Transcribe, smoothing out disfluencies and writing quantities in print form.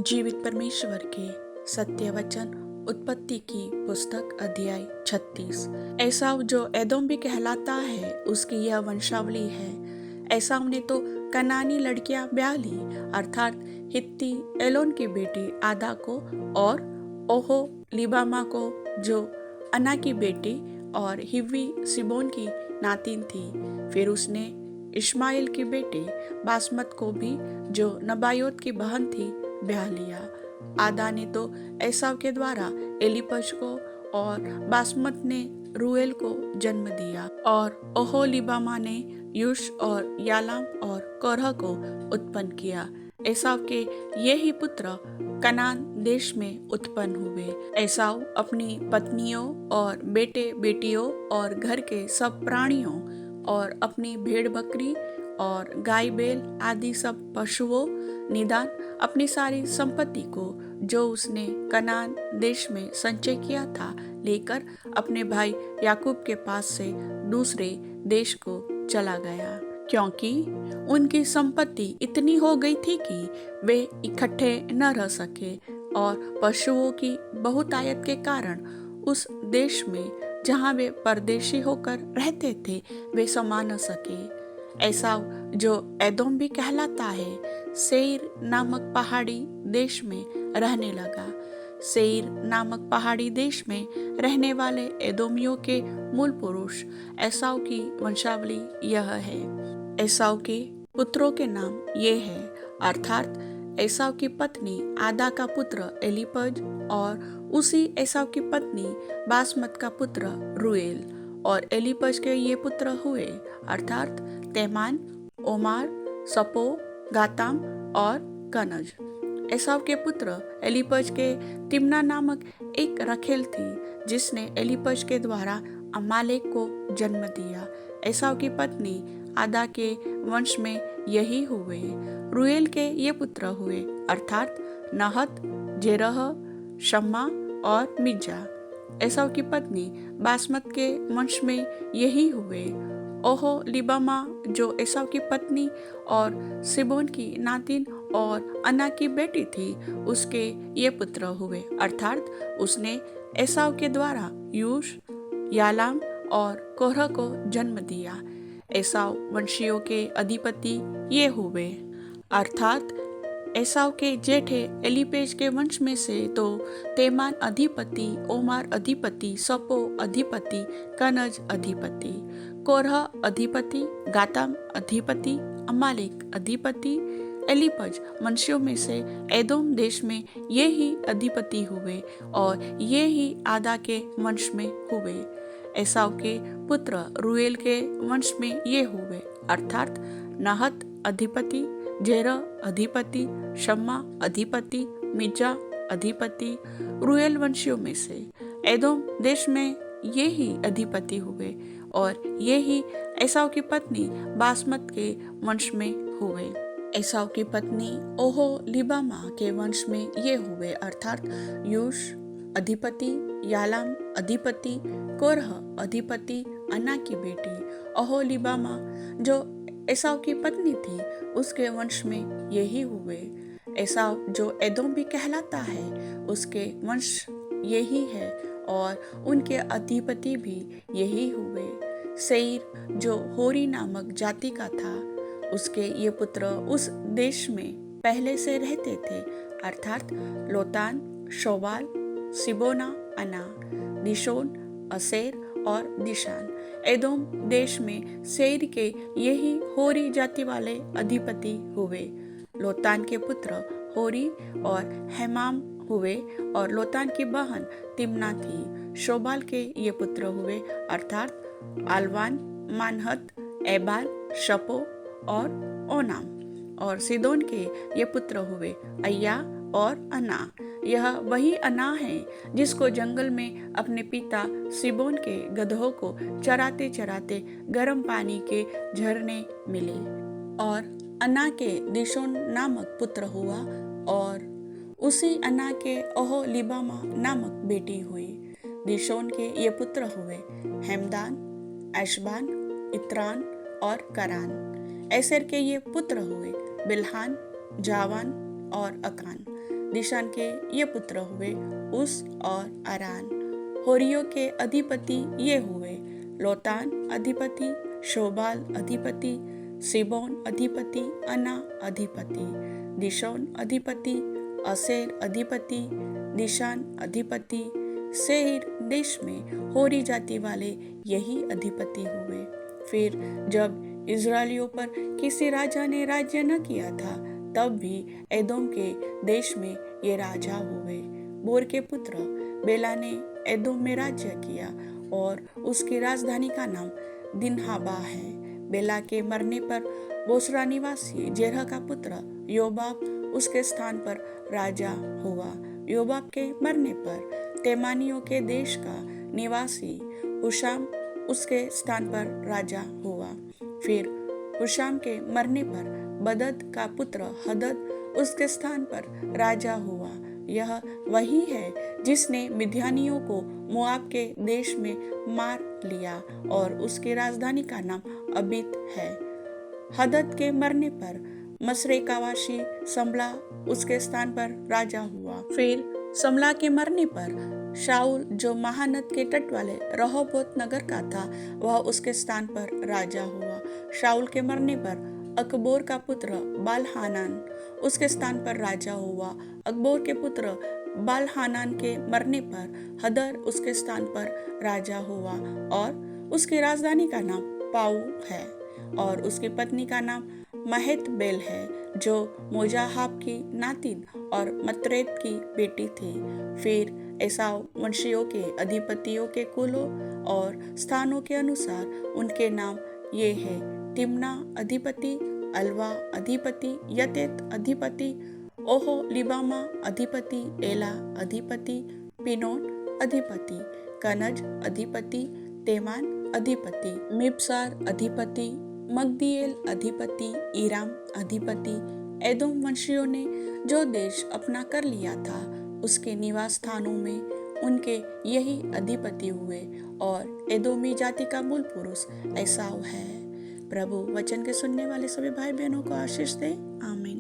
जीवित परमेश्वर के सत्य वचन उत्पत्ति की पुस्तक अध्याय 36। एसाव जो एदोम भी कहलाता है उसकी यह वंशावली है। एसाव ने तो कनानी लड़कियां ब्याह ली, अर्थात हित्ती एलोन की बेटी आदा को और ओहो लिबामा को जो अना की बेटी और हिव्वी सिबोन की नातिन थी। फिर उसने इश्माइल की बेटी बासमत को भी जो नबायोत की बहन थी ब्याह लिया। आदा ने तो एसाव के द्वारा एलीपज को और बासमत ने रूएल को जन्म दिया और ओहोलिबामा ने यूश और यालाम और कोरह को उत्पन्न किया। एसाव के ये ही पुत्र कनान देश में उत्पन्न हुए। एसाव अपनी पत्नियों और बेटे बेटियों और घर के सब प्राणियों और अपनी भेड़ बकरी और गाय बैल आदि सब पशुओं निदान अपनी सारी संपत्ति को जो उसने कनान देश में संचय किया था लेकर अपने भाई याकूब के पास से दूसरे देश को चला गया, क्योंकि उनकी संपत्ति इतनी हो गई थी कि वे इकट्ठे न रह सके और पशुओं की बहुतायत के कारण उस देश में जहाँ वे परदेशी होकर रहते थे वे समा न सके। एसाव जो एदोम भी कहलाता है सेईर नामक पहाड़ी देश में रहने लगा। सेईर नामक पहाड़ी देश में रहने वाले एदोमियों के मूल पुरुष एसाव की वंशावली यह है। एसाव के पुत्रों के नाम ये है, अर्थात एसाव की पत्नी आदा का पुत्र एलीपज और उसी एसाव की पत्नी बासमत का पुत्र रूएल। और एलीपज के ये पुत्र हुए, अर्थात तेमान, ओमार, सपो, गाताम और कनज। एसाव के पुत्र एलीपज के तिम्ना नामक एक रखेल थी जिसने एलीपज के द्वारा अमालेक को जन्म दिया। एसाव की पत्नी आदा के वंश में यही हुए। रूएल के ये पुत्र हुए, अर्थात नहत, जेरह, शम्मा और मिज्जा। एसाव की पत्नी बासमत के वंश में यही हुए। ओहो लिबामा जो एसाव की पत्नी और सिबोन की नातिन और अना की बेटी थी उसके ये पुत्र हुए, अर्थात उसने एसाव के द्वारा यूश, यालाम और कोरह को जन्म दिया। एसाव वंशियों के अधिपति ये हुए, अर्थात एसाव के जेठे एलीपेज के वंश में से तो तेमान अधिपति, ओमार अधिपति, सपो अधिपति, कनज अधिपति, कोरह अधिपति, गाताम अधिपति, अमालेक अधिपति। एलीपज वंशियों में से एदोम देश में ये ही अधिपति हुए और ये ही आदा के वंश में हुए। एसाव के पुत्र रूएल के वंश में ये हुए, अर्थात नहत अधिपति, जेरह अधिपति, शम्मा अधिपति, मिज्जा अधिपति। रूएल वंशियों में से एदोम देश में ये ही अधिपति हुए और ये ही एसाव की पत्नी बासमत के वंश में हुए। एसाव की पत्नी ओहो लिबामा के वंश में ये हुए, अर्थात यूश अधिपति, यालाम अधिपति, कोरह अधिपति, अना की बेटी ओहो लिबामा जो एसाव की पत्नी थी उसके वंश में यही हुए। एसाव जो एदोम भी कहलाता है उसके वंश यही है और उनके अधिपति भी यही हुए। सेईर जो होरी नामक जाति का था उसके ये पुत्र उस देश में पहले से रहते थे, अर्थात लोतान, शोबाल, सिबोना, अना, दिशोन, असेर और दिशान। एदोम देश में सेईर के यही होरी जाति वाले अधिपति हुए। लोतान के पुत्र होरी और हेमाम हुए और लोतान की बहन तिम्ना थी। शोबाल के ये पुत्र हुए, अर्थात आलवान, मानहत, एबाल, शपो और ओनाम। और सिदोन के ये पुत्र हुए अय्या और अना। यह वही अना है जिसको जंगल में अपने पिता सिबोन के गधों को चराते चराते गर्म पानी के झरने मिले। और अना के दिशोन नामक पुत्र हुआ और उसी अना के ओहो लिबामा नामक बेटी हुई। दिशोन के ये पुत्र हुए हेमदान, एशबान, इत्रान और करान। एसेर के ये पुत्र हुए बिल्हान, जावान और अकान। दिशान के ये पुत्र हुए, उस और अरान। होरियों के अधिपति ये हुए, लोतान अधिपति, शोबाल अधिपति, सिबोन अधिपति, अना अधिपति, दिशोन अधिपति, असेर अधिपति, दिशान अधिपति। सेईर देश में होरी जाति वाले यही अधिपति हुए। फिर जब इजरायलियों पर किसी राजा ने राज्य न किया था, तब भी एदोम के देश में ये राजा हुए। बोर के पुत्र बेला ने एदोम में राज्य किया और उसकी राजधानी का नाम दिनहाबा है। बेला के मरने पर बोसरा निवासी जेरह का पुत्र योबाब उसके स्थान पर राजा हुआ। योबाब के मरने पर तेमानियों के देश का निवासी हुशाम उसके स्थान पर राजा हुआ। फिर हुशाम के मरने पर बदद का पुत्र हदद उसके स्थान पर राजा हुआ। यह वही है जिसने मिद्यानियों को मोआब के देश में मार लिया और उसकी राजधानी का नाम अबीत है। हदद के मरने पर मसरेकावासी समला उसके स्थान पर राजा हुआ। फिर समला के मरने पर शाऊल जो महानद के तट वाले रहोबोत नगर का था, वह उसके स्थान पर राजा हुआ। शाऊल के मरने पर अकबोर का पुत्र बाल-हानान उसके स्थान पर राजा हुआ। अकबोर के पुत्र बाल-हानान के मरने पर हदर उसके स्थान पर राजा हुआ और उसकी राजधानी का नाम पाऊ है और उसकी पत्नी का नाम महत बेल है, जो मोजाहाब की नातिन और मतरेत की बेटी थी। फिर एसाव वंशियों के अधिपतियों के कुलों और स्थानों के अनुसार उनके नाम ये है: तिम्ना अधिपति, अलवा अधिपति, यतेत अधिपति, ओहो लिबामा अधिपति, एला अधिपति, पिनोन अधिपति, कनज अधिपति, तेमान अधिपति, मिबसार अधिपति, मगदिएल अधिपति, ईराम अधिपति। एदोम वंशियों ने जो देश अपना कर लिया था, उसके निवास स्थानों में उनके यही अधिपति हुए और एदोमी जाति का मूल पुरुष एसाव है। प्रभु वचन के सुनने वाले सभी भाई बहनों को आशीष दे। आमीन।